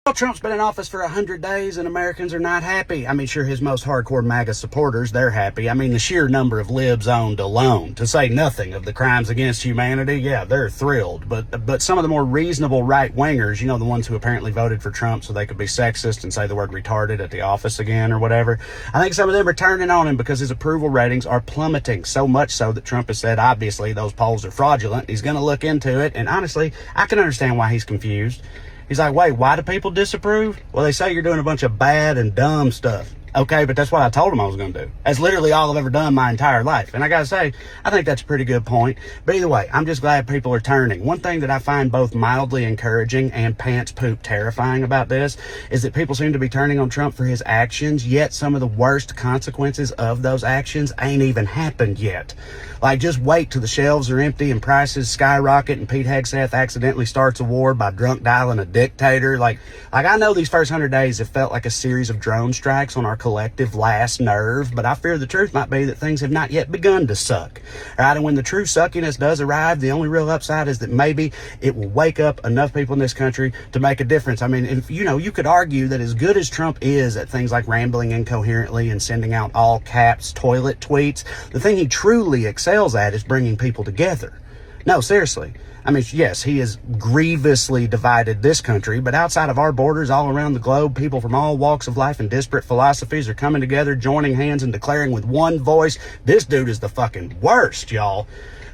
Well, Trump's been in office for 100 days and Americans are not happy. I mean, sure, his most hardcore MAGA supporters, they're happy. I mean, the sheer number of libs owned alone, to say nothing of the crimes against humanity, yeah, they're thrilled. But some of the more reasonable right-wingers, you know, the ones who apparently voted for Trump so they could be sexist and say the word retarded at the office again or whatever, I think some of them are turning on him because his approval ratings are plummeting, so much so that Trump has said, obviously, those polls are fraudulent. He's going to look into it, and honestly, I can understand why he's confused. He's like, wait, why do people disapprove? Well, they say you're doing a bunch of bad and dumb stuff. Okay, but that's what I told him I was going to do. That's literally all I've ever done my entire life. And I got to say, I think that's a pretty good point. But either way, I'm just glad people are turning. One thing that I find both mildly encouraging and pants poop terrifying about this is that people seem to be turning on Trump for his actions, yet some of the worst consequences of those actions ain't even happened yet. Like, just wait till the shelves are empty and prices skyrocket and Pete Hegseth accidentally starts a war by drunk dialing a dictator. Like I know these first 100 days have felt like a series of drone strikes on our collective last nerve, but I fear the truth might be that things have not yet begun to suck. Right? And when the true suckiness does arrive, the only real upside is that maybe it will wake up enough people in this country to make a difference. I mean, if, you know, you could argue that as good as Trump is at things like rambling incoherently and sending out all caps toilet tweets, the thing he truly excels at is bringing people together. No, seriously. I mean, yes, he has grievously divided this country, but outside of our borders all around the globe, people from all walks of life and disparate philosophies are coming together, joining hands and declaring with one voice, this dude is the fucking worst, y'all.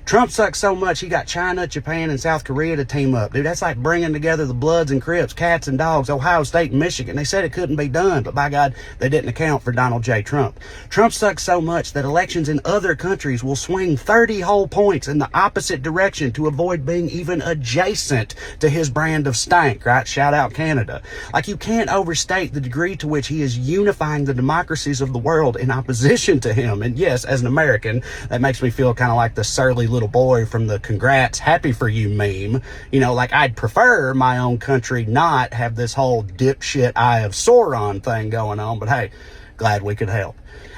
Trump sucks so much, he got China, Japan, and South Korea to team up. Dude, that's like bringing together the Bloods and Crips, Cats and Dogs, Ohio State and Michigan. They said it couldn't be done, but by God, they didn't account for Donald J. Trump. Trump sucks so much that elections in other countries will swing 30 whole points in the opposite direction to avoid being even adjacent to his brand of stank, right? Shout out Canada. Like, you can't overstate the degree to which he is unifying the democracies of the world in opposition to him. And yes, as an American, that makes me feel kind of like the surly little boy from the congrats happy for you meme. You know, like, I'd prefer my own country not have this whole dipshit Eye of Sauron thing going on, but hey, glad we could help.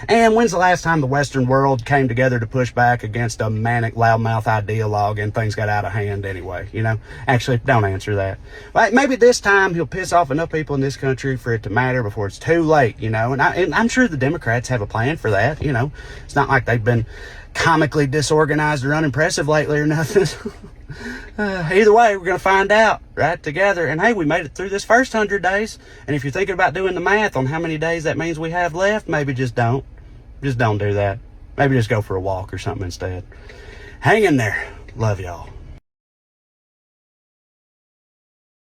And when's the last time the Western world came together to push back against a manic loudmouth ideologue and things got out of hand anyway, you know? Actually, don't answer that. Like, maybe this time he'll piss off enough people in this country for it to matter before it's too late, you know? And I'm sure the Democrats have a plan for that, you know? It's not like they've been comically disorganized or unimpressive lately or nothing. Either way, we're going to find out, right, together. And hey, we made it through this first 100 days. And if you're thinking about doing the math on how many days that means we have left, maybe just don't. Just don't do that. Maybe just go for a walk or something instead. Hang in there. Love y'all.